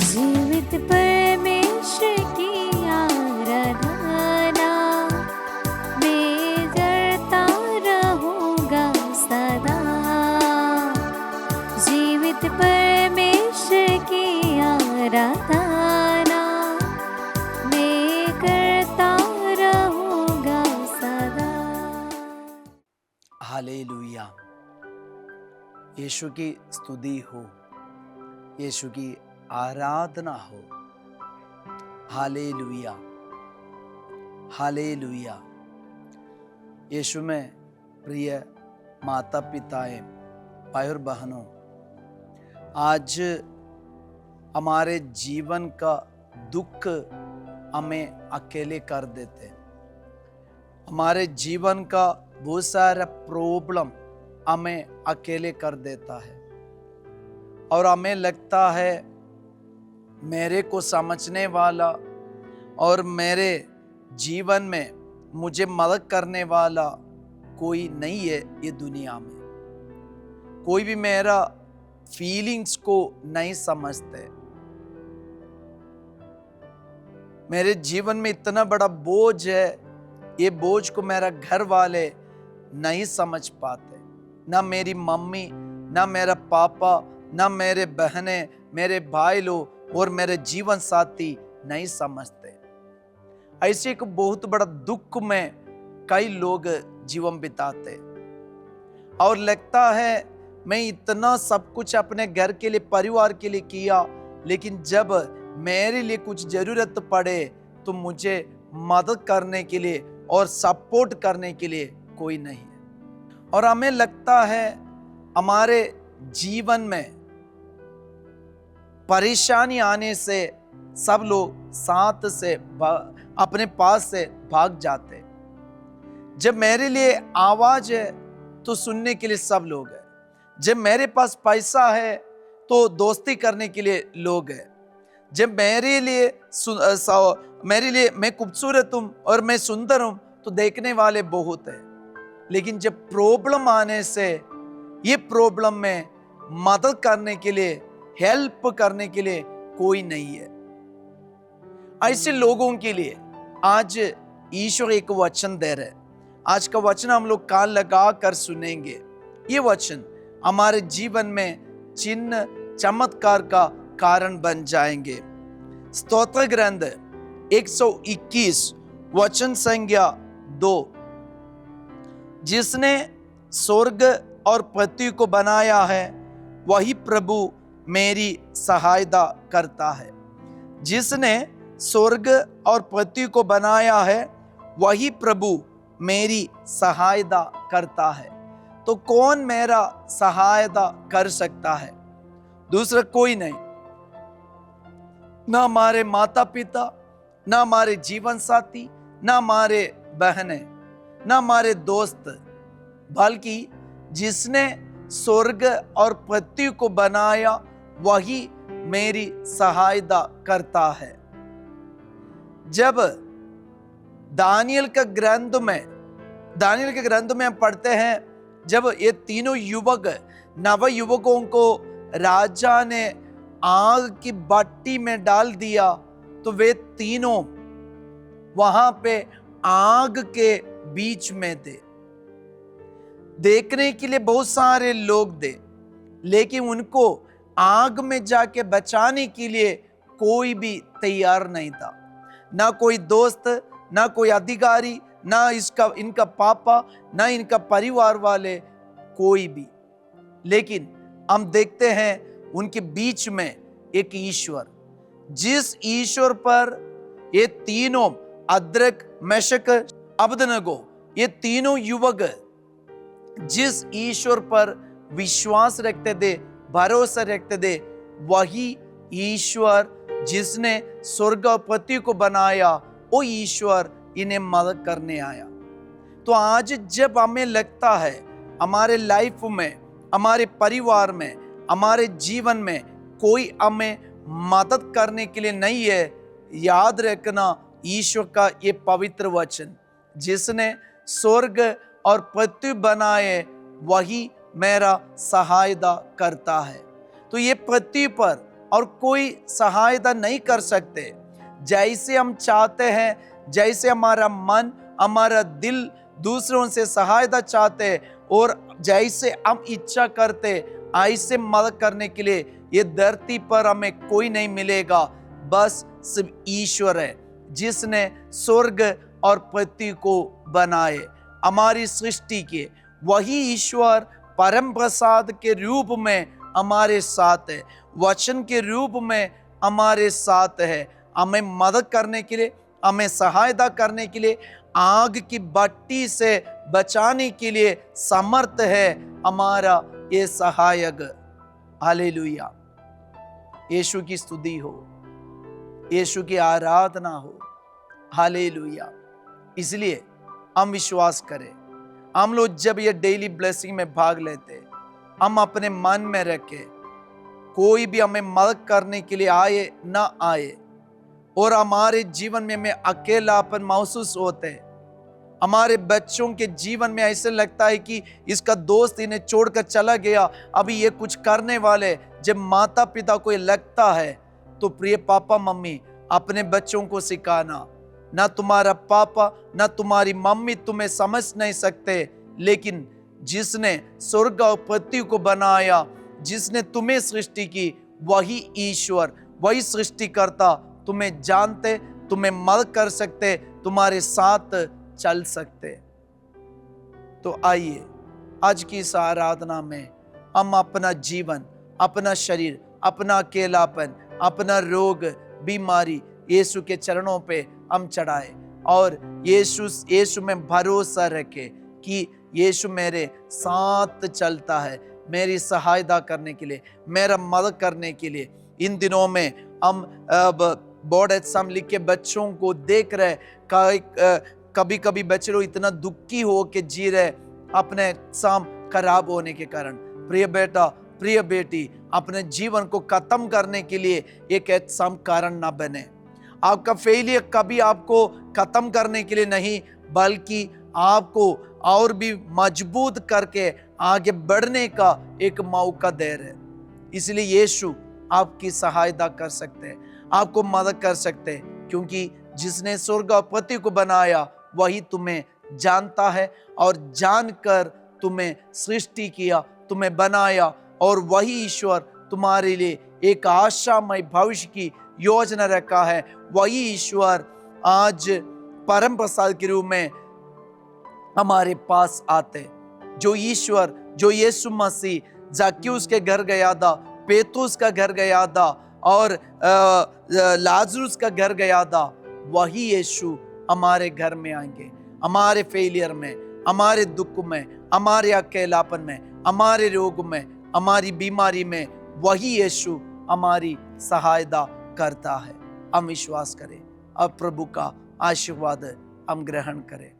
जीवित परमेश्वर की आराधना मैं करता रहूँगा सदा। जीवित परमेश्वर की आराधना मैं करता रहूँगा सदा। हालेलुया। यीशु की स्तुति हो, यीशु की आराधना हो। Hallelujah, hallelujah. यीशु में प्रिय माता पिताएं, भाई और बहनों, आज हमारे जीवन का दुख हमें अकेले कर देते। हमारे जीवन का बहुत सारा प्रॉब्लम हमें अकेले कर देता है और हमें लगता है मेरे को समझने वाला और मेरे जीवन में मुझे मदद करने वाला कोई नहीं है ये दुनिया में। कोई भी मेरा फीलिंग्स को नहीं समझते। मेरे जीवन में इतना बड़ा बोझ है, ये बोझ को मेरा घर वाले नहीं समझ पाते। ना मेरी मम्मी, ना मेरा पापा, ना मेरे बहनें, मेरे भाई लोग और मेरे जीवन साथी नहीं समझते। ऐसे एक बहुत बड़ा दुख में कई लोग जीवन बिताते और लगता है मैं इतना सब कुछ अपने घर के लिए, परिवार के लिए किया, लेकिन जब मेरे लिए कुछ जरूरत पड़े तो मुझे मदद करने के लिए और सपोर्ट करने के लिए कोई नहीं है। और हमें लगता है हमारे जीवन में परेशानी आने से सब लोग साथ से अपने पास से भाग जाते। जब मेरे लिए आवाज है तो सुनने के लिए सब लोग हैं। जब मेरे पास पैसा है तो दोस्ती करने के लिए लोग हैं। जब मेरे लिए मैं खूबसूरत हूं और मैं सुंदर हूं तो देखने वाले बहुत हैं। लेकिन जब प्रॉब्लम आने से ये प्रॉब्लम में मदद करने के लिए, हेल्प करने के लिए कोई नहीं है। ऐसे लोगों के लिए आज ईश्वर एक वचन दे रहे। आज का वचन हम लोग कान लगा कर सुनेंगे। ये वचन हमारे जीवन में चिन्ह चमत्कार का कारण बन जाएंगे। स्तोत्र ग्रंथ 121 वचन संख्या 2। जिसने स्वर्ग और पृथ्वी को बनाया है वही प्रभु मेरी सहायता करता है। जिसने स्वर्ग और पृथ्वी को बनाया है वही प्रभु मेरी सहायता करता है। तो कौन मेरा सहायता कर सकता है? दूसरा कोई नहीं। ना हमारे माता पिता, ना हमारे जीवन साथी, ना हमारे बहनें, ना हमारे दोस्त, बल्कि जिसने स्वर्ग और पृथ्वी को बनाया वही मेरी सहायता करता है। जब दानियल के ग्रंथ में हम पढ़ते हैं, जब ये तीनों युवक, नव युवकों को राजा ने आग की भट्टी में डाल दिया तो वे तीनों वहां पे आग के बीच में थे। देखने के लिए बहुत सारे लोग थे, लेकिन उनको आग में जाके बचाने के लिए कोई भी तैयार नहीं था। ना कोई दोस्त, ना कोई अधिकारी, ना इनका पापा, ना इनका परिवार वाले, कोई भी। लेकिन हम देखते हैं उनके बीच में एक ईश्वर, जिस ईश्वर पर ये तीनों अद्रक, मेशक, अबदनगो, ये तीनों युवक जिस ईश्वर पर विश्वास रखते थे, भरोसा रखते थे, वही ईश्वर जिसने स्वर्ग और पृथ्वी को बनाया, वो ईश्वर इन्हें मदद करने आया। तो आज जब हमें लगता है हमारे लाइफ में, हमारे परिवार में, हमारे जीवन में कोई हमें मदद करने के लिए नहीं है, याद रखना ईश्वर का ये पवित्र वचन, जिसने स्वर्ग और पृथ्वी बनाए वही मेरा सहायता करता है। तो ये पृथ्वी पर और कोई सहायता नहीं कर सकते। जैसे हम चाहते हैं, जैसे हमारा मन, हमारा दिल दूसरों से सहायता चाहते और जैसे हम इच्छा करते, ऐसे मदद करने के लिए ये धरती पर हमें कोई नहीं मिलेगा। बस सिर्फ ईश्वर है जिसने स्वर्ग और पृथ्वी को बनाए, हमारी सृष्टि के। वही ईश्वर परम प्रसाद के रूप में हमारे साथ है, वचन के रूप में हमारे साथ है, हमें मदद करने के लिए, हमें सहायता करने के लिए, आग की भट्टी से बचाने के लिए समर्थ है हमारा ये सहायक। हालेलुया। यीशु की स्तुति हो, यीशु की आराधना हो। हालेलुया। इसलिए हम विश्वास करें, हम लोग जब ये डेली ब्लेसिंग में भाग लेते, हम अपने मन में रखें कोई भी हमें मदद करने के लिए आए ना आए, और हमारे जीवन में हमें अकेलापन महसूस होते हैं, हमारे बच्चों के जीवन में ऐसे लगता है कि इसका दोस्त इन्हें छोड़कर चला गया, अभी ये कुछ करने वाले, जब माता पिता को ये लगता है, तो प्रिय पापा मम्मी अपने बच्चों को सिखाना, ना तुम्हारा पापा ना तुम्हारी मम्मी तुम्हें समझ नहीं सकते, लेकिन जिसने स्वर्ग और पृथ्वी को बनाया, जिसने तुम्हें सृष्टि की, वही ईश्वर, वही सृष्टिकर्ता तुम्हें जानते, तुम्हें मदद कर सकते, तुम्हारे साथ चल सकते। तो आइए आज की इस आराधना में हम अपना जीवन, अपना शरीर, अपना अकेलापन, अपना रोग, बीमारी यीशु के चरणों पे हम चढ़ाए और यीशु में भरोसा रखे कि यीशु मेरे साथ चलता है, मेरी सहायता करने के लिए, मेरा मदद करने के लिए। इन दिनों में हम बोर्ड एग्जाम लिख के बच्चों को देख रहे, कभी कभी बच्चे लोग इतना दुखी हो के जी रहे अपने एग्जाम खराब होने के कारण। प्रिय बेटा, प्रिय बेटी, अपने जीवन को खत्म करने के लिए एक एग्जाम कारण ना बने। आपका फेलियर कभी आपको खत्म करने के लिए नहीं, बल्कि आपको और भी मजबूत करके आगे बढ़ने का एक मौका दे रहे। इसलिए यीशु आपकी सहायता कर सकते हैं, आपको मदद कर सकते हैं, क्योंकि जिसने स्वर्ग और पृथ्वी को बनाया वही तुम्हें जानता है और जानकर तुम्हें सृष्टि किया, तुम्हें बनाया, और वही ईश्वर तुम्हारे लिए एक आशामय भविष्य की योजना रखा है। वही ईश्वर आज परम प्रसाद के रूप में हमारे पास आते, जो ईश्वर, जो यीशु मसीह जक्कैयुस के घर गया था, पेतरुस का घर गया था और लाजरुस का घर गया था, वही यीशु हमारे घर में आएंगे। हमारे फेलियर में, हमारे दुख में, हमारे अकेलापन में, हमारे रोग में, हमारी बीमारी में वही यीशु हमारी सहायता करता है। हम विश्वास करें, अब प्रभु का आशीर्वाद हम ग्रहण करें।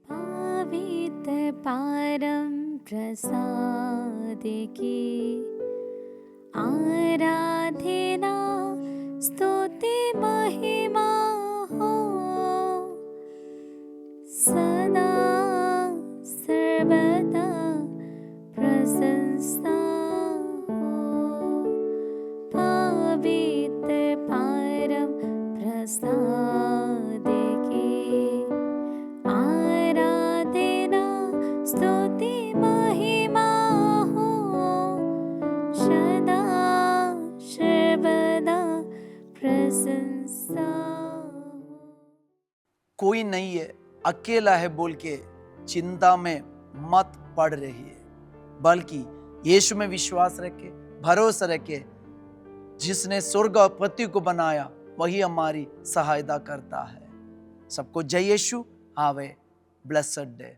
पवित्र परम प्रसाद की आराधना स्तुति महिमा हो सदा सर्वदा प्रशंसा हो। पवित्र परम प्रसाद की आराधना स्तुति महिमा हो सदा सर्वदा प्रशंसा। कोई नहीं है, अकेला है बोल के चिंता में मत पड़ रही है, बल्कि यीशु में विश्वास रखे, भरोसा रखे। जिसने स्वर्ग और पृथ्वी को बनाया वही हमारी सहायता करता है। सबको जय Yeshu. Have a blessed day.